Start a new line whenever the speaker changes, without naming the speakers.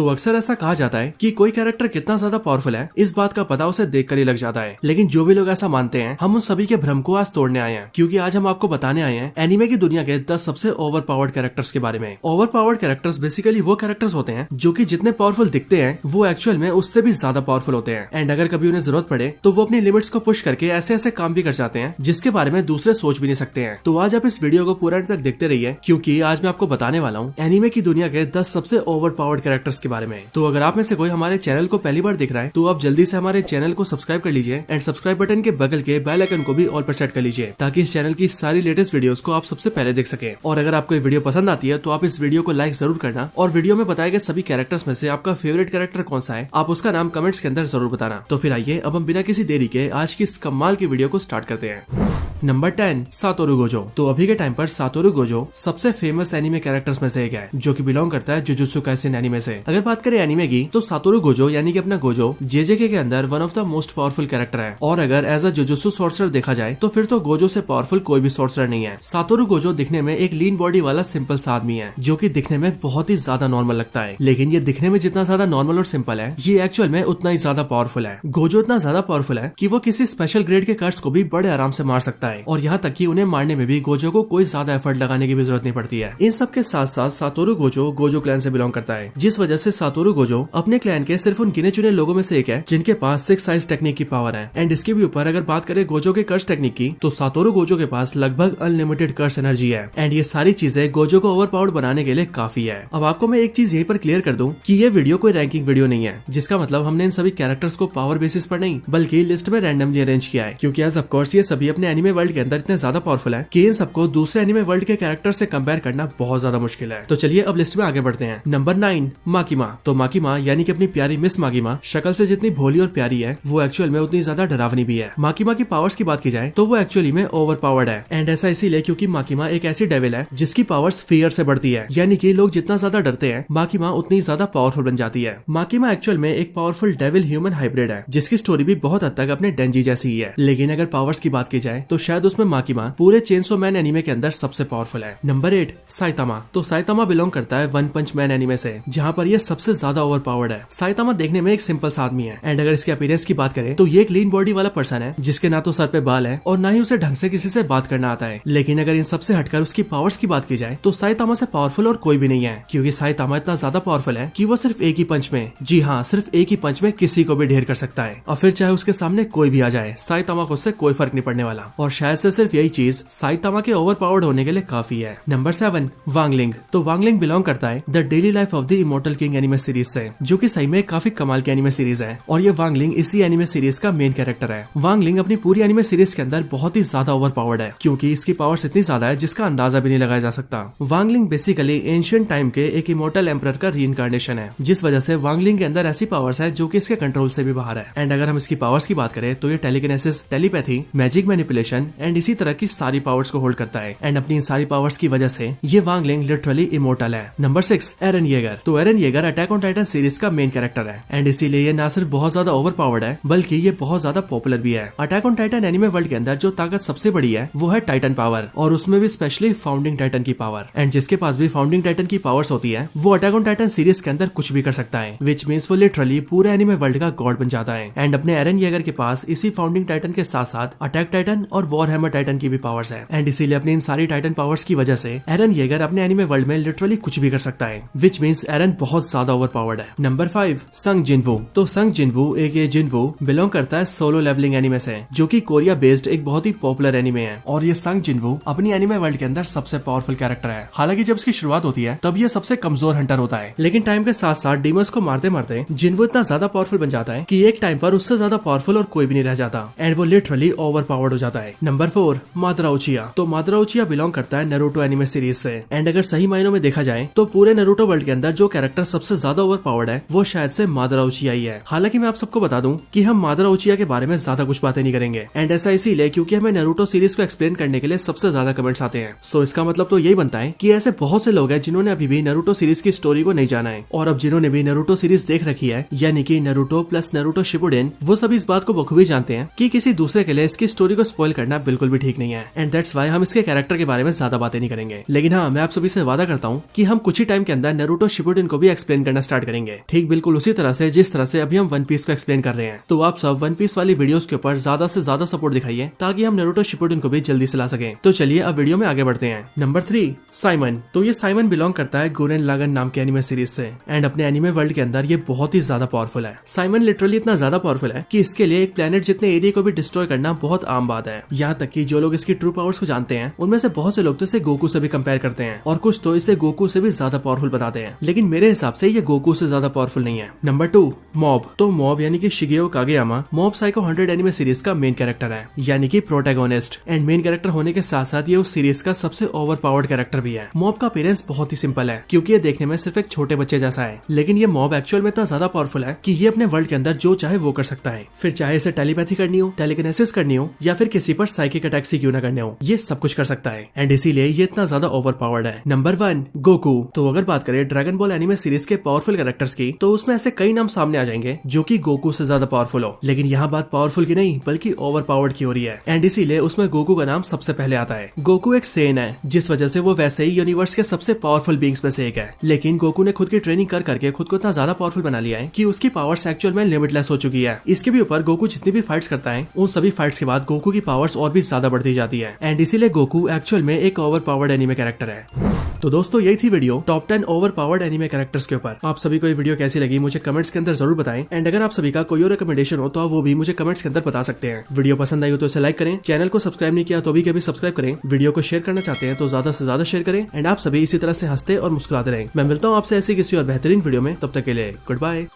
तो अक्सर ऐसा कहा जाता है कि कोई कैरेक्टर कितना ज्यादा पावरफुल है इस बात का पता उसे देखकर ही लग जाता है। लेकिन जो भी लोग ऐसा मानते हैं, हम उन सभी के भ्रम को आज तोड़ने आए हैं, क्योंकि आज हम आपको बताने आए हैं एनिमे की दुनिया के 10 सबसे ओवर पावर्ड कैरेक्टर्स के बारे में। ओवर पावर्ड कैरेक्टर्स बेसिकली वो कैरेक्टर्स होते हैं जो कि जितने पावरफुल दिखते हैं वो एक्चुअल में उससे भी ज्यादा पावरफुल होते हैं। एंड अगर कभी उन्हें जरूरत पड़े तो वो अपनी लिमिट्स को पुश करके ऐसे ऐसे काम भी कर जाते हैं जिसके बारे में दूसरे सोच भी नहीं सकते हैं। तो आज आप इस वीडियो को पूरा तक देखते रहिए, क्योंकि आज मैं आपको बताने वाला हूँ एनिमे की दुनिया के 10 सबसे ओवर पावर्ड कैरेक्टर्स के बारे में। तो अगर आप में से कोई हमारे चैनल को पहली बार देख रहा है तो आप जल्दी से हमारे चैनल को सब्सक्राइब कर लीजिए एंड सब्सक्राइब बटन के बगल के बेल आइकन को भी ऑल पर सेट कर लीजिए, ताकि इस चैनल की सारी लेटेस्ट वीडियोस को आप सबसे पहले देख सके। और अगर आपको ये वीडियो पसंद आती है तो आप इस वीडियो को लाइक जरूर करना, और वीडियो में बताए गए सभी कैरेक्टर्स में से आपका फेवरेट कैरेक्टर कौन सा है आप उसका नाम कमेंट्स के अंदर जरूर बताना। तो फिर आइए अब हम बिना किसी देरी के आज की इस कमाल की वीडियो को स्टार्ट करते हैं। Number 10, Satoru Gojo. तो अभी के टाइम पर सातोरु गोजो सबसे फेमस एनिमे कैरेक्टर्स में से एक है, जो कि बिलोंग करता है जुजुत्सु काइसेन एनिमे से। अगर बात करें एनिमे की तो सातोरु गोजो यानी कि अपना गोजो जेजेके के अंदर one of the most powerful character है। और अगर एज अ जुजुत्सु सॉर्सरर देखा जाए तो फिर तो गोजो से पावरफुल कोई भी सॉर्सरर नहीं है। सातोरु गोजो दिखने में एक लीन बॉडी वाला सिंपल सा आदमी है, जो कि दिखने में बहुत ही ज्यादा नॉर्मल लगता है। लेकिन ये दिखने में जितना ज्यादा नॉर्मल और सिंपल है, ये एक्चुअल में उतना ही ज्यादा पावरफुल है। गोजो इतना ज्यादा पावरफुल है कि वो किसी स्पेशल ग्रेड के कर्स को भी बड़े आराम से मार सकता है, और यहाँ तक कि उन्हें मारने में भी गोजो को कोई ज्यादा एफर्ट लगाने की भी जरूरत नहीं पड़ती है। इन सब के साथ साथ सातोरु गोजो गोजो क्लैन से बिलोंग करता है, जिस वजह से सातोरु गोजो अपने क्लैन के सिर्फ उन गिने चुने लोगों में से एक है जिनके पास 6 साइज टेक्निक की पावर है। एंड इसके भी ऊपर अगर बात करें गोजो के कर्स टेक्निक की तो सातोरु गोजो के पास लगभग अनलिमिटेड कर्स एनर्जी है। एंड ये सारी चीजें गोजो को ओवर पावर्ड बनाने के लिए काफी है। अब आपको मैं एक चीज यहीं पर क्लियर कर दूं कि ये वीडियो कोई रैंकिंग वीडियो नहीं है, जिसका मतलब हमने इन सभी कैरेक्टर्स को पावर बेसिस पर नहीं बल्कि लिस्ट में रैंडमली अरेंज किया है, क्योंकि एज ऑफ कोर्स ये सभी अपने एनिमे वर्ल्ड के अंदर इतने ज्यादा पावरफुल है कि इन सबको दूसरे एनिमे वर्ल्ड के कैरेक्टर से कंपेयर करना बहुत ज्यादा मुश्किल है। तो चलिए अब लिस्ट में आगे बढ़ते हैं। नंबर 9, माकिमा। तो माकिमा यानी कि अपनी प्यारी मिस माकिमा शक्ल से जितनी भोली और प्यारी है, वो एक्चुअल में उतनी ज्यादा डरावनी भी है। माकिमा की पावर्स की बात की जाए तो वो एक्चुअली में ओवर पावर्ड है। एंड ऐसा इसीलिए क्योंकि माकिमा एक ऐसी डेविल है जिसकी पावर्स फियर से बढ़ती है, यानी कि लोग जितना ज्यादा डरते हैं माकिमा उतनी ज्यादा पावरफुल बन जाती है। माकिमा एक्चुअल में एक पावरफुल डेविल ह्यूमन हाइब्रिड है, जिसकी स्टोरी भी बहुत हद तक अपने डेंजी जैसी ही है। लेकिन अगर पावर्स की बात की जाए तो शायद उसमें माकिमा पूरे चेनसो मैन एनिमे के अंदर सबसे पावरफुल है। Number 8, Saitama. तो साइतामा बिलोंग करता है वन पंच मैन एनिमे से, जहाँ पर ये सबसे ज्यादा ओवर पावर्ड है। साइतामा देखने में एक सिंपल सा आदमी है, एंड अगर इसके अपीयरेंस की बात करें तो ये एक लीन बॉडी वाला पर्सन है, जिसके ना तो सर पे बाल है और ना ही उसे ढंग से किसी से बात करना आता है। लेकिन अगर इन सबसे हटकर उसकी पावर्स की बात की जाए तो साइतामा से पावरफुल और कोई भी नहीं है, क्योंकि साइतामा इतना ज्यादा पावरफुल है कि वो सिर्फ एक ही पंच में, जी हाँ सिर्फ एक ही पंच में किसी को भी ढेर कर सकता है। और फिर चाहे उसके सामने कोई भी आ जाए, साइतामा को उससे कोई फर्क नहीं पड़ने वाला। और शायद से सिर्फ यही चीज साइतामा के ओवर पावर्ड होने के लिए काफी है। नंबर 7, वांगलिंग। तो वांगलिंग बिलोंग करता है the daily life of the immortal king anime series से, जो कि सही में काफी कमाल की एनिमे सीरीज है, और ये वांगलिंग इसी एनिमे सीरीज का मेन कैरेक्टर है। वांगलिंग अपनी पूरी एनिमे सीरीज के अंदर बहुत ही ज्यादा ओवर पावर्ड है, क्योंकि इसकी पावर्स इतनी ज्यादा है जिसका अंदाजा भी नहीं लगाया जा सकता। वांगलिंग बेसिकली एंशिएंट टाइम के एक इमॉर्टल एम्परर का रीइंकार्नेशन है, जिस वजह से वांगलिंग के अंदर ऐसी पावर्स है जो कि इसके कंट्रोल से भी बाहर है। एंड अगर हम इसकी पावर्स की बात करें तो ये telekinesis, telepathy, magic manipulation and इसी तरह की सारी पावर्स को होल्ड करता है। एंड अपनी इन सारी पावर्स की वजह से ये वांगलिंग लिटरली इमॉर्टल है। Number 6, Eren Yeager. तो Eren Yeager Attack on Titan series का मेन कैरेक्टर है, एंड इसीलिए ये ना सिर्फ बहुत ज्यादा ओवर पावर्ड है बल्कि ये बहुत ज्यादा पॉपुलर भी है। Attack on Titan anime world के अंदर जो ताकत सबसे बड़ी है वो है टाइटन पावर, और उसमें भी स्पेशली फाउंडिंग टाइटन की पावर। एंड जिसके पास भी फाउंडिंग टाइटन की पावर्स होती है वो अटैक ऑन टाइटन सीरीज के अंदर कुछ भी कर सकता है, विच मींस वो लिटरली पूरे एनिमे वर्ल्ड का गॉड बन जाता है। एंड अपने एरन येगर के पास इसी फाउंडिंग टाइटन के साथ साथ अटैक टाइटन और वॉर हैमर टाइटन की भी पावर्स है। एंड इसीलिए अपनी इन सारी टाइटन पावर्स की वजह से एरन येगर अपने एनिमे वर्ल्ड में लिटरली कुछ भी कर सकता है, विच मींस एरन बहुत ज्यादा ओवर पावर्ड है। नंबर 5, संग जिनवू। तो संग जिनवू एक जिनवू बिलोंग करता है सोलो लेवलिंग एनिमे से, जो कि कोरिया बेस्ड एक बहुत ही पॉपुलर एनिमे है। और ये संग जिनवू अपनी एनिमे वर्ल्ड के अंदर सबसे पावरफुल कैरेक्टर है। हालांकि जब इसकी शुरुआत होती है तब ये सबसे कमजोर हंटर होता है, लेकिन टाइम के साथ साथ डीमंस को मारते मारते जिनवू इतना ज्यादा पावरफुल बन जाता है कि एक टाइम पर उससे ज्यादा पावरफुल और कोई भी नहीं रह जाता, एंड वो लिटरली ओवर पावर्ड हो जाता है। नंबर 4, मादरा उचिया। तो मादरा उचिया बिलोंग करता है नारुतो एनिमे सीरीज से, एंड अगर सही मायनों में देखा जाए तो पूरे नारुतो वर्ल्ड के अंदर जो कैरेक्टर सबसे ज्यादा ओवर पावर्ड है वो शायद से मादरा उचिया ही है। हालांकि मैं आप सबको बता दूं कि हम मादरा उचिया के बारे में ज्यादा कुछ बातें नहीं करेंगे, एंड ऐसा इसीलिए क्योंकि हमें नारुतो सीरीज को एक्सप्लेन करने के लिए सबसे ज्यादा कमेंट्स आते हैं। सो इसका मतलब तो यही बनता है कि ऐसे बहुत से लोग हैं जिन्होंने अभी भी नारुतो सीरीज की स्टोरी को नहीं जाना है, और अब जिन्होंने भी नारुतो सीरीज देख रखी है, यानी कि नारुतो प्लस नारुतो शिपुडेन, वो सभी इस बात को बखूबी जानते हैं कि किसी दूसरे के लिए इसकी स्टोरी को स्पॉइल करना करना बिल्कुल भी ठीक नहीं है, एंड दैट्स व्हाई हम इसके कैरेक्टर के बारे में ज्यादा बातें नहीं करेंगे। लेकिन हाँ, मैं आप सभी से वादा करता हूँ कि हम कुछ ही टाइम के अंदर नारुतो शिपुडेन को भी एक्सप्लेन करना स्टार्ट करेंगे, ठीक बिल्कुल उसी तरह से जिस तरह से अभी हम वन पीस को एक्सप्लेन कर रहे हैं। तो आप सब वन पीस वाली वीडियोस के ऊपर ज्यादा से ज्यादा सपोर्ट दिखाइए ताकि हम नारुतो शिपुडेन को भी जल्दी से ला सकें। तो चलिए अब वीडियो में आगे बढ़ते हैं। Number 3, Simon. तो ये साइमन बिलोंग करता है गुरेन लागन नाम के एनिमे सीरीज से, एंड अपने एनिमे वर्ल्ड के अंदर ये बहुत ही ज्यादा पावरफुल है। साइमन लिटरली इतना ज्यादा पावरफुल है कि इसके लिए एक प्लेनेट जितने एरिया को भी डिस्ट्रॉय करना बहुत आम बात है। यहाँ तक कि जो लोग इसकी ट्रू पावर्स को जानते हैं उनमें से बहुत से लोग तो इसे गोकू से भी कंपेयर करते हैं, और कुछ तो इसे गोकू से भी ज्यादा पावरफुल बताते हैं। लेकिन मेरे हिसाब से ये गोकू से ज्यादा पावरफुल नहीं है। Number 2, mob. तो मॉब यानी कि Shigeo Kageyama Mob Psycho 100 anime series का मेन कैरेक्टर है, यानी कि प्रोटैगोनिस्ट, एंड मेन कैरेक्टर होने के साथ साथ ये उस सीरीज का सबसे ओवर पावर्ड कैरेक्टर भी है। मॉब का अपीयरेंस बहुत ही सिंपल है क्योंकि ये देखने में सिर्फ एक छोटे बच्चे जैसा है, लेकिन ये मॉब एक्चुअल में इतना ज्यादा पावरफुल है कि ये अपने वर्ल्ड के अंदर जो चाहे वो कर सकता है। फिर चाहे इसे टेलीपैथी करनी हो, टेलीकिनेसिस करनी हो, या फिर किसी पर साइकिक अटैक्स क्यों ना करने हो, ये सब कुछ कर सकता है, एंड इसीलिए ये इतना ज्यादा ओवर पावर्ड है। Number 1, Goku. तो अगर बात करें ड्रैगन बॉल एनिमे सीरीज के पावरफुल कैरेक्टर्स की, तो उसमें ऐसे कई नाम सामने आ जाएंगे जो कि गोकू से ज्यादा पावरफुल हो, लेकिन यहाँ बात पावरफुल की नहीं बल्कि ओवर पावर्ड की हो रही है, एंड इसीलिए उसमें गोकू का नाम सबसे पहले आता है। गोकू एक सेन है, जिस वजह से वो वैसे ही यूनिवर्स के सबसे पावरफुल बीइंग्स में से एक है, लेकिन गोकू ने खुद की ट्रेनिंग कर करके खुद को इतना ज्यादा पावरफुल बना लिया है कि उसकी पावर्स एक्चुअल में लिमिटलेस हो चुकी है। इसके भी ऊपर गोकू जितनी भी फाइट्स करता है, उन सभी फाइट्स के बाद गोकू की पावर्स और भी ज्यादा बढ़ती जाती है, एंड इसीलिए गोकू एक्चुअल में एक ओवर पावर्ड एनिमे कैरेक्टर है। तो दोस्तों यही थी video top 10 over powered anime characters के ऊपर। आप सभी को ये वीडियो कैसी लगी मुझे कमेंट्स के अंदर जरूर बताएं, एंड अगर आप सभी का कोई और रिकमेंडेशन हो तो आप वो भी मुझे कमेंट्स के अंदर बता सकते हैं। वीडियो पसंद आई हो तो इसे लाइक करें, चैनल को सब्सक्राइब नहीं किया तो भी कभी सब्सक्राइब करें, वीडियो को शेयर करना चाहते हैं तो ज्यादा से ज्यादा शेयर करें, एंड आप सभी इसी तरह से हंसते और मुस्कुराते रहें। मैं मिलता हूँ आपसे ऐसी किसी और बेहतरीन वीडियो में, तब तक के लिए गुड बाय।